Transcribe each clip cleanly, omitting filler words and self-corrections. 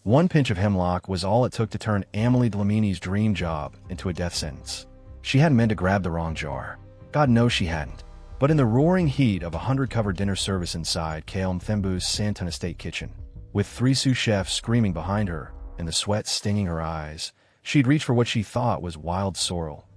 One pinch of hemlock was all it took to turn Amahle Dlamini's dream job into a death sentence. She hadn't meant to grab the wrong jar. God knows she hadn't. But in the roaring heat of a 100-cover dinner service inside Kael Mthembu's Santon Estate kitchen, with 3 sous chefs screaming behind her and the sweat stinging her eyes, she'd reached for what she thought was wild sorrel.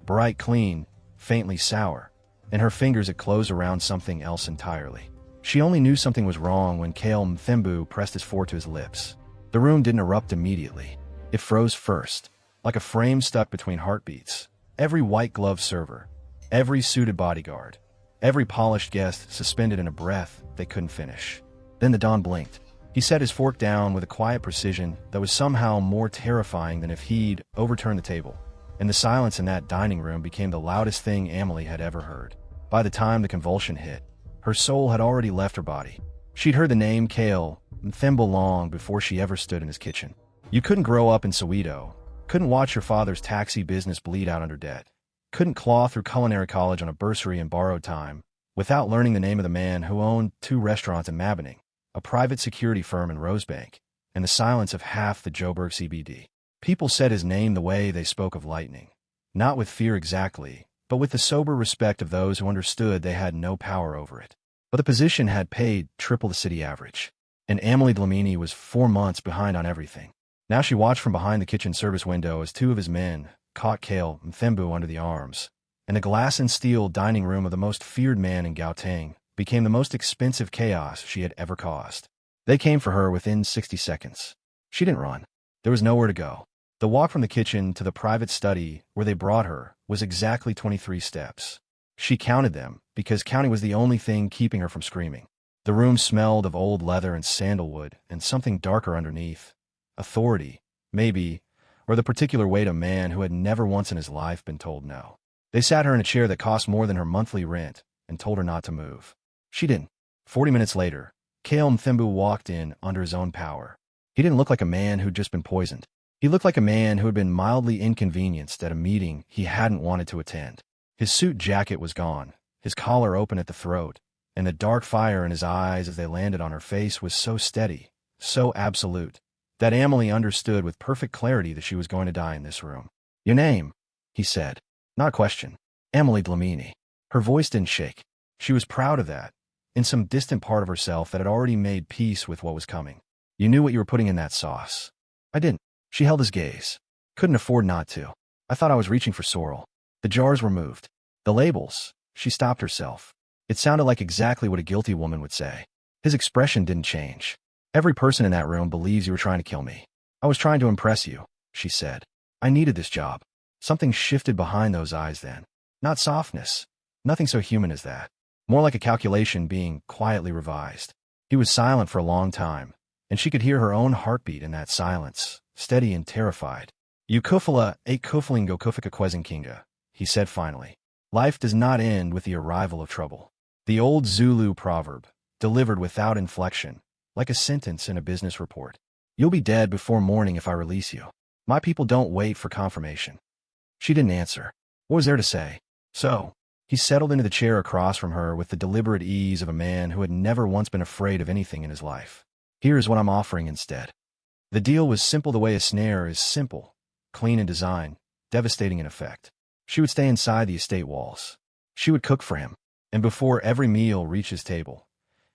Bright, clean, faintly sour, and her fingers had closed around something else entirely. She only knew something was wrong when Kael Mthembu pressed his fork to his lips. The room didn't erupt immediately. It froze first, like a frame stuck between heartbeats. Every white-gloved server, every suited bodyguard, every polished guest suspended in a breath they couldn't finish. Then the Don blinked. He set his fork down with a quiet precision that was somehow more terrifying than if he'd overturned the table. And the silence in that dining room became the loudest thing Amahle had ever heard. By the time the convulsion hit, her soul had already left her body. She'd heard the name Kael Mthembu long before she ever stood in his kitchen. You couldn't grow up in Soweto, couldn't watch your father's taxi business bleed out under debt, couldn't claw through culinary college on a bursary and borrowed time, without learning the name of the man who owned 2 restaurants in Maboneng, a private security firm in Rosebank, and the silence of half the Joburg CBD. People said his name the way they spoke of lightning. Not with fear exactly, but with the sober respect of those who understood they had no power over it. But the position had paid triple the city average, and Amahle Dlamini was 4 months behind on everything. Now she watched from behind the kitchen service window as 2 of his men caught Kael Mthembu under the arms, and the glass and steel dining room of the most feared man in Gauteng became the most expensive chaos she had ever caused. They came for her within 60 seconds. She didn't run. There was nowhere to go. The walk from the kitchen to the private study where they brought her was exactly 23 steps. She counted them because counting was the only thing keeping her from screaming. The room smelled of old leather and sandalwood and something darker underneath. Authority, maybe, or the particular weight of a man who had never once in his life been told no. They sat her in a chair that cost more than her monthly rent and told her not to move. She didn't. 40 minutes later, Kael Mthembu walked in under his own power. He didn't look like a man who'd just been poisoned. He looked like a man who had been mildly inconvenienced at a meeting he hadn't wanted to attend. His suit jacket was gone, his collar open at the throat, and the dark fire in his eyes as they landed on her face was so steady, so absolute, that Amahle understood with perfect clarity that she was going to die in this room. "Your name," he said. Not a question. Amahle Dlamini. Her voice didn't shake. She was proud of that, in some distant part of herself that had already made peace with what was coming. "You knew what you were putting in that sauce." "I didn't." She held his gaze. "Couldn't afford not to. I thought I was reaching for sorrel." The jars were moved. The labels. She stopped herself. It sounded like exactly what a guilty woman would say. His expression didn't change. "Every person in that room believes you were trying to kill me. I was trying to impress you," she said. "I needed this job." Something shifted behind those eyes then. Not softness. Nothing so human as that. More like a calculation being quietly revised. He was silent for a long time, and she could hear her own heartbeat in that silence, steady and terrified. "You kufala a kufalingo kufika kwezinkinga," he said finally. "Life does not end with the arrival of trouble." The old Zulu proverb, delivered without inflection, like a sentence in a business report. "You'll be dead before morning if I release you. My people don't wait for confirmation." She didn't answer. What was there to say? "So," he settled into the chair across from her with the deliberate ease of a man who had never once been afraid of anything in his life. "Here is what I'm offering instead." The deal was simple the way a snare is simple, clean in design, devastating in effect. She would stay inside the estate walls. She would cook for him, and before every meal reached his table,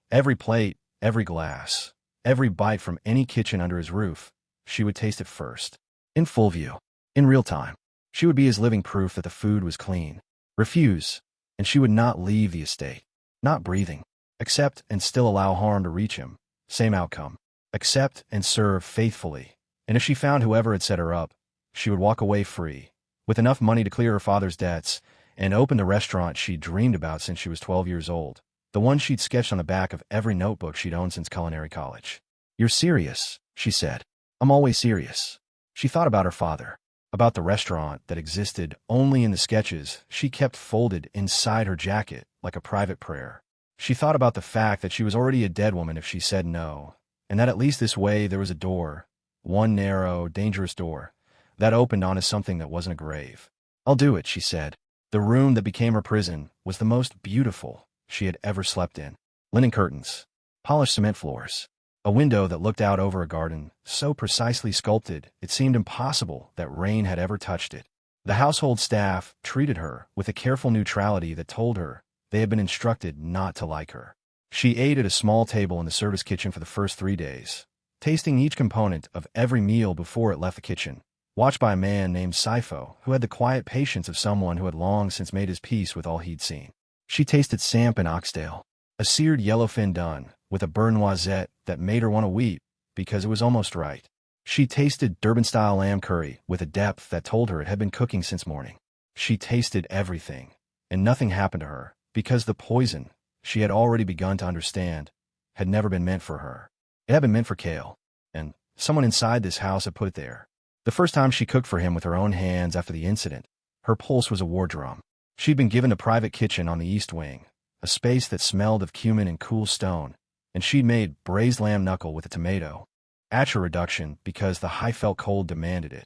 every plate, every glass, every bite from any kitchen under his roof, she would taste it first, in full view, in real time. She would be his living proof that the food was clean. Refuse, and she would not leave the estate. Not breathing. Accept and still allow harm to reach him. Same outcome. Accept and serve faithfully. And if she found whoever had set her up, she would walk away free, with enough money to clear her father's debts, and open the restaurant she'd dreamed about since she was 12 years old, the one she'd sketched on the back of every notebook she'd owned since culinary college. "You're serious," she said. "I'm always serious." She thought about her father, about the restaurant that existed only in the sketches she kept folded inside her jacket like a private prayer. She thought about the fact that she was already a dead woman if she said no, and that at least this way there was a door, one narrow, dangerous door, that opened onto something that wasn't a grave. "I'll do it," she said. The room that became her prison was the most beautiful she had ever slept in. Linen curtains, polished cement floors, a A window that looked out over a garden, so precisely sculpted it seemed impossible that rain had ever touched it. The household staff treated her with a careful neutrality that told her they had been instructed not to like her. She ate at a small table in the service kitchen for the first 3 days, tasting each component of every meal before it left the kitchen, watched by a man named Sifo, who had the quiet patience of someone who had long since made his peace with all he'd seen. She tasted samp and oxtail, a seared yellowfin done with a burnt noisette that made her want to weep because it was almost right. She tasted Durban-style lamb curry with a depth that told her it had been cooking since morning. She tasted everything, and nothing happened to her, because the poison, she had already begun to understand, had never been meant for her. It had been meant for Kael, and someone inside this house had put it there. The first time she cooked for him with her own hands after the incident, her pulse was a war drum. She'd been given a private kitchen on the east wing, a space that smelled of cumin and cool stone, and she'd made braised lamb knuckle with a tomato atchar reduction because the high felt cold demanded it,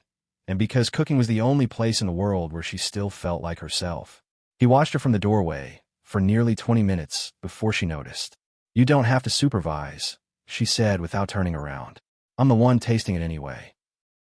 and because cooking was the only place in the world where she still felt like herself. He watched her from the doorway for nearly 20 minutes before she noticed. "You don't have to supervise," she said without turning around. "I'm the one tasting it anyway."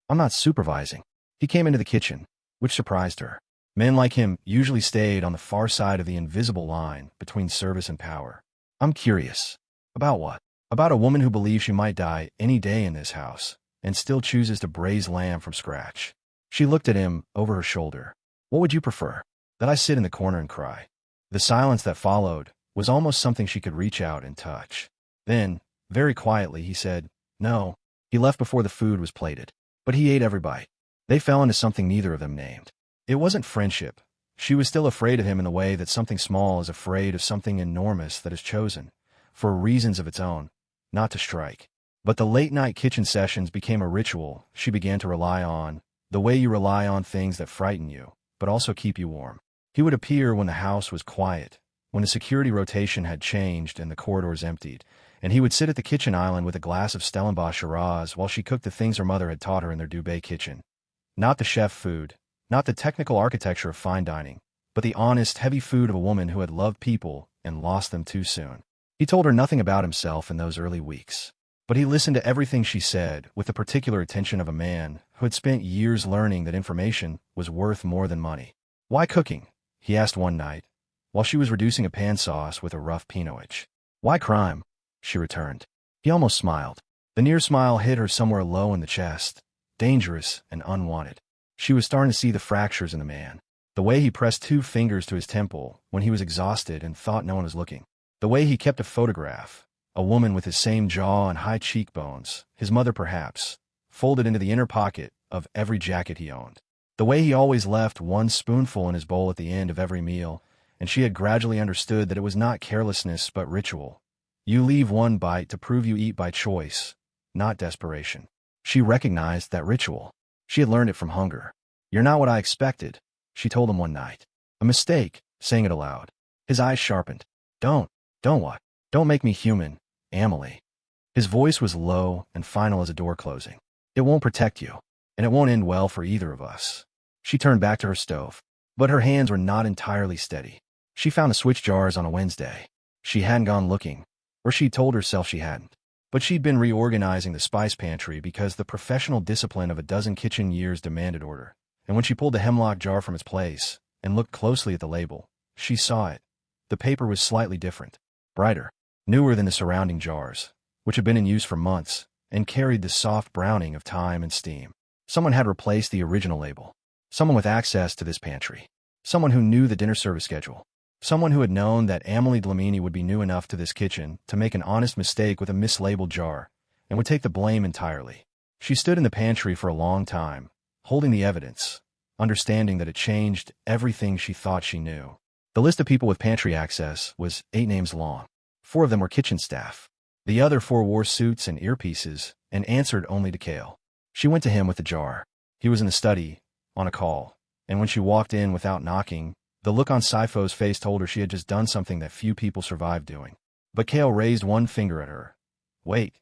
"I'm not supervising." He came into the kitchen, which surprised her. Men like him usually stayed on the far side of the invisible line between service and power. "I'm curious." "About what?" "About a woman who believes she might die any day in this house, and still chooses to braise lamb from scratch." She looked at him over her shoulder. "What would you prefer? That I sit in the corner and cry?" The silence that followed was almost something she could reach out and touch. Then, very quietly, he said, "No." He left before the food was plated. But he ate every bite. They fell into something neither of them named. It wasn't friendship. She was still afraid of him in the way that something small is afraid of something enormous that is chosen, for reasons of its own, not to strike. But the late-night kitchen sessions became a ritual she began to rely on, the way you rely on things that frighten you, but also keep you warm. He would appear when the house was quiet, when the security rotation had changed and the corridors emptied, and he would sit at the kitchen island with a glass of Stellenbosch Shiraz while she cooked the things her mother had taught her in their Dubai kitchen. Not the chef food, not the technical architecture of fine dining, but the honest, heavy food of a woman who had loved people and lost them too soon. He told her nothing about himself in those early weeks, but he listened to everything she said with the particular attention of a man who had spent years learning that information was worth more than money. "Why cooking?" he asked one night, while she was reducing a pan sauce with a rough pinoage. "Why crime?" she returned. He almost smiled. The near smile hit her somewhere low in the chest, dangerous and unwanted. She was starting to see the fractures in the man. The way he pressed 2 fingers to his temple when he was exhausted and thought no one was looking. The way he kept a photograph, a woman with his same jaw and high cheekbones, his mother perhaps, folded into the inner pocket of every jacket he owned. The way he always left 1 spoonful in his bowl at the end of every meal, and she had gradually understood that it was not carelessness but ritual. You leave 1 bite to prove you eat by choice, not desperation. She recognized that ritual. She had learned it from hunger. "You're not what I expected," she told him one night. "A mistake," saying it aloud. His eyes sharpened. Don't what? "Don't make me human, Amahle." His voice was low and final as a door closing. "It won't protect you, and it won't end well for either of us." She turned back to her stove, but her hands were not entirely steady. She found the switch jars on a Wednesday. She hadn't gone looking, or she'd told herself she hadn't. But she'd been reorganizing the spice pantry because the professional discipline of a dozen kitchen years demanded order. And when she pulled the hemlock jar from its place and looked closely at the label, she saw it. The paper was slightly different, brighter, newer than the surrounding jars, which had been in use for months and carried the soft browning of time and steam. Someone had replaced the original label. Someone with access to this pantry. Someone who knew the dinner service schedule. Someone who had known that Amahle Dlamini would be new enough to this kitchen to make an honest mistake with a mislabeled jar and would take the blame entirely. She stood in the pantry for a long time, holding the evidence, understanding that it changed everything she thought she knew. The list of people with pantry access was 8 names long. 4 of them were kitchen staff. The other 4 wore suits and earpieces and answered only to Kael. She went to him with the jar. He was in the study, on a call, and when she walked in without knocking, the look on Sifo's face told her she had just done something that few people survived doing. But Kael raised 1 finger at her. "Wait."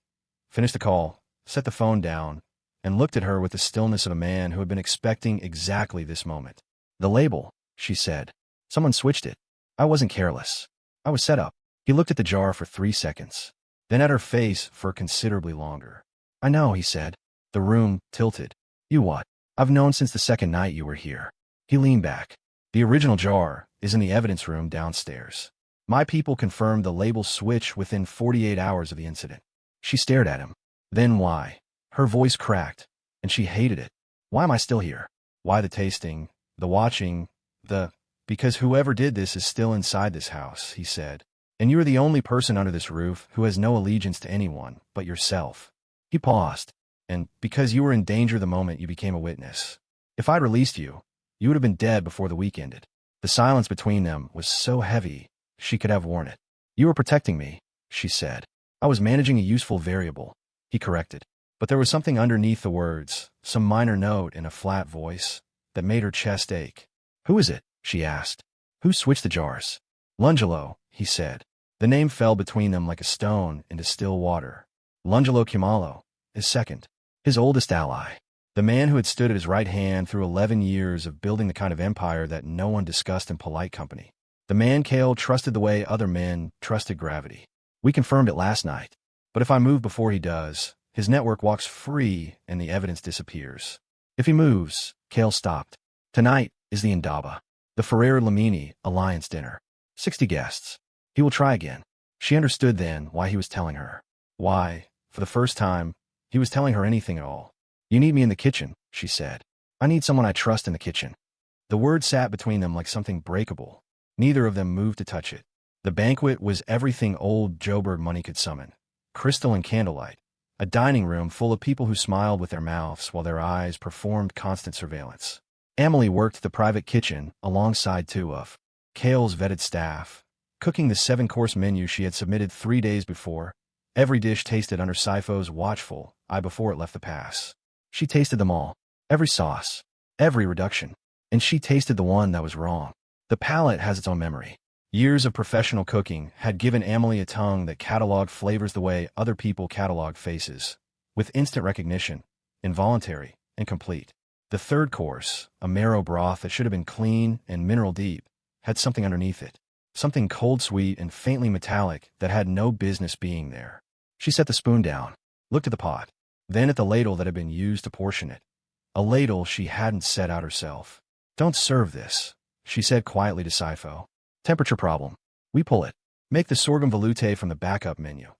Finished the call, set the phone down, and looked at her with the stillness of a man who had been expecting exactly this moment. "The label," she said. "Someone switched it. I wasn't careless. I was set up." He looked at the jar for 3 seconds. then at her face for considerably longer. "I know," he said. The room tilted. "You what?" "I've known since the second night you were here." He leaned back. "The original jar is in the evidence room downstairs. My people confirmed the label switch within 48 hours of the incident." She stared at him. "Then why?" Her voice cracked, and she hated it. "Why am I still here? Why the tasting, the watching, the—" "Because whoever did this is still inside this house," he said. "And you are the only person under this roof who has no allegiance to anyone but yourself." He paused. "And because you were in danger the moment you became a witness. If I'd released you, you would have been dead before the week ended." The silence between them was so heavy, she could have worn it. "You were protecting me," she said. "I was managing a useful variable," he corrected. But there was something underneath the words, some minor note in a flat voice, that made her chest ache. "Who is it?" she asked. "Who switched the jars?" "Lungelo," he said. The name fell between them like a stone into still water. Lungelo Khumalo, his second, his oldest ally. The man who had stood at his right hand through 11 years of building the kind of empire that no one discussed in polite company. The man Kael trusted the way other men trusted gravity. "We confirmed it last night. But if I move before he does, his network walks free and the evidence disappears. If he moves," Kael stopped. "Tonight is the Indaba, the Ferrer Dlamini Alliance dinner. 60 guests. He will try again." She understood then why he was telling her. Why, for the first time, he was telling her anything at all. "You need me in the kitchen," she said. "I need someone I trust in the kitchen." The word sat between them like something breakable. Neither of them moved to touch it. The banquet was everything old Joburg money could summon. Crystal and candlelight. A dining room full of people who smiled with their mouths while their eyes performed constant surveillance. Amahle worked the private kitchen alongside two of Kael's vetted staff, cooking the 7-course menu she had submitted 3 days before. Every dish tasted under Saifo's watchful eye before it left the pass. She tasted them all, every sauce, every reduction, and she tasted the one that was wrong. The palate has its own memory. Years of professional cooking had given Amahle a tongue that cataloged flavors the way other people catalog faces, with instant recognition, involuntary and complete. The third course, a marrow broth that should have been clean and mineral deep, had something underneath it, something cold sweet and faintly metallic that had no business being there. She set the spoon down, looked at the pot, then at the ladle that had been used to portion it, a ladle she hadn't set out herself. "Don't serve this," she said quietly to Saifo. "Temperature problem. We pull it. Make the sorghum veloute from the backup menu."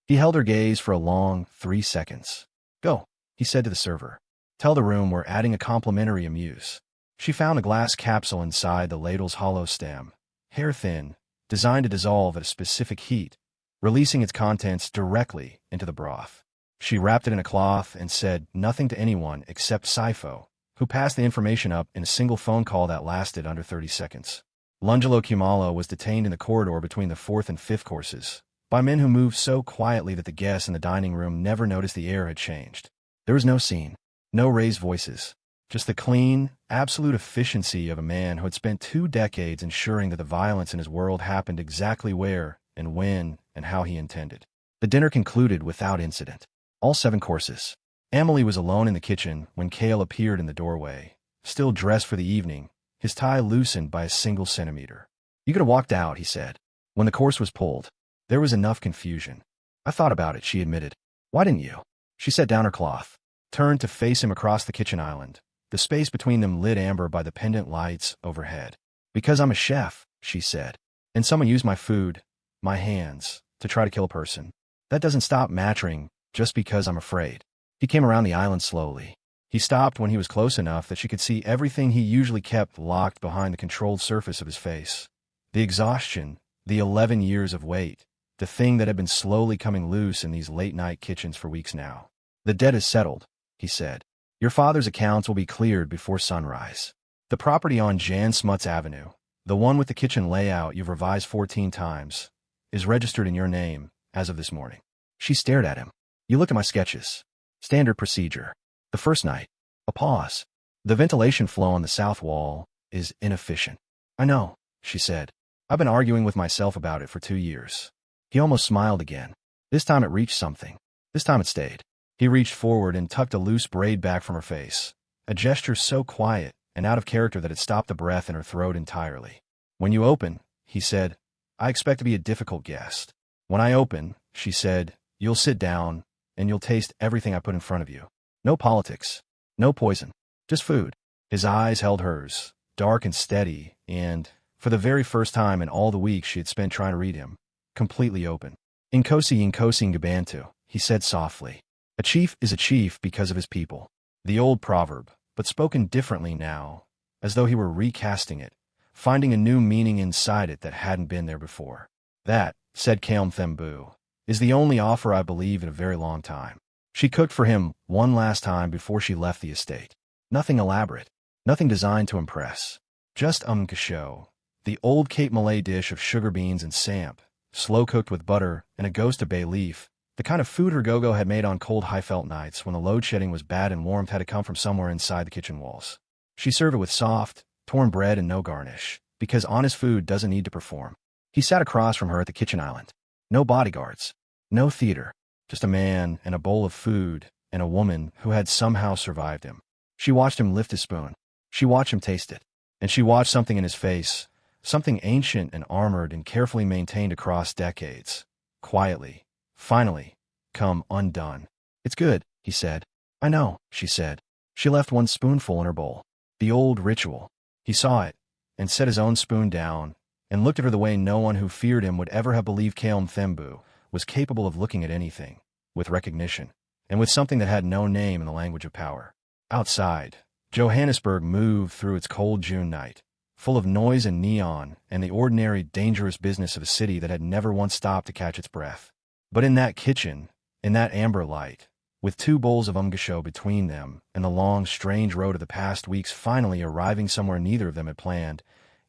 He held her gaze for a long 3 seconds. "Go," he said to the server. "Tell the room we're adding a complimentary amuse." She found a glass capsule inside the ladle's hollow stem, hair-thin, designed to dissolve at a specific heat, releasing its contents directly into the broth. She wrapped it in a cloth and said nothing to anyone except Saifo, who passed the information up in a single phone call that lasted under 30 seconds. Lungelo Khumalo was detained in the corridor between the 4th and 5th courses by men who moved so quietly that the guests in the dining room never noticed the air had changed. There was no scene, no raised voices, just the clean, absolute efficiency of a man who had spent 2 decades ensuring that the violence in his world happened exactly where and when and how he intended. The dinner concluded without incident. All 7 courses. Amahle was alone in the kitchen when Kael appeared in the doorway, still dressed for the evening, his tie loosened by a single centimeter. "You could have walked out," he said. When the course was pulled, there was enough confusion. "I thought about it," she admitted. "Why didn't you?" She set down her cloth, turned to face him across the kitchen island, the space between them lit amber by the pendant lights overhead. "Because I'm a chef," she said. "And someone used my food, my hands, to try to kill a person. That doesn't stop mattering just because I'm afraid." He came around the island slowly. He stopped when he was close enough that she could see everything he usually kept locked behind the controlled surface of his face. The exhaustion, the 11 years of wait, the thing that had been slowly coming loose in these late-night kitchens for weeks now. "The debt is settled," he said. "Your father's accounts will be cleared before sunrise. The property on Jan Smuts Avenue, the one with the kitchen layout you've revised 14 times, is registered in your name as of this morning." She stared at him. "You looked at my sketches. Standard procedure. The first night." A pause. "The ventilation flow on the south wall is inefficient." "I know," she said. "I've been arguing with myself about it for 2 years." He almost smiled again. This time it reached something. This time it stayed. He reached forward and tucked a loose braid back from her face, a gesture so quiet and out of character that it stopped the breath in her throat entirely. "When you open," he said, "I expect to be a difficult guest." "When I open," she said, You'll sit down, and you'll taste everything I put in front of you. No politics. No poison. Just food. His eyes held hers, dark and steady, and, for the very first time in all the weeks she had spent trying to read him, completely open. Inkosi Ngabantu, he said softly. A chief is a chief because of his people. The old proverb, but spoken differently now, as though he were recasting it, finding a new meaning inside it that hadn't been there before. That, said Kael Mthembu, is the only offer I believe in a very long time. She cooked for him one last time before she left the estate. Nothing elaborate, nothing designed to impress. Just umkasho, the old Cape Malay dish of sugar beans and samp, slow-cooked with butter and a ghost of bay leaf, the kind of food her go-go had made on cold high-felt nights when the load shedding was bad and warmth had to come from somewhere inside the kitchen walls. She served it with soft, torn bread and no garnish, because honest food doesn't need to perform. He sat across from her at the kitchen island. No bodyguards. No theater. Just a man and a bowl of food and a woman who had somehow survived him. She watched him lift his spoon. She watched him taste it. And she watched something in his face, something ancient and armored and carefully maintained across decades, quietly, finally, come undone. It's good, he said. I know, she said. She left one spoonful in her bowl. The old ritual. He saw it, and set his own spoon down, and looked at her the way no one who feared him would ever have believed Kael Mthembu was capable of looking at anything, with recognition, and with something that had no name in the language of power. Outside, Johannesburg moved through its cold June night, full of noise and neon and the ordinary, dangerous business of a city that had never once stopped to catch its breath. But in that kitchen, in that amber light, with 2 bowls of umgasho between them and the long, strange road of the past weeks finally arriving somewhere neither of them had planned,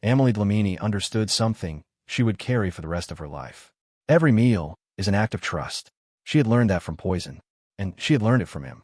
Amahle Dlamini understood something she would carry for the rest of her life. Every meal is an act of trust. She had learned that from poison, and she had learned it from him.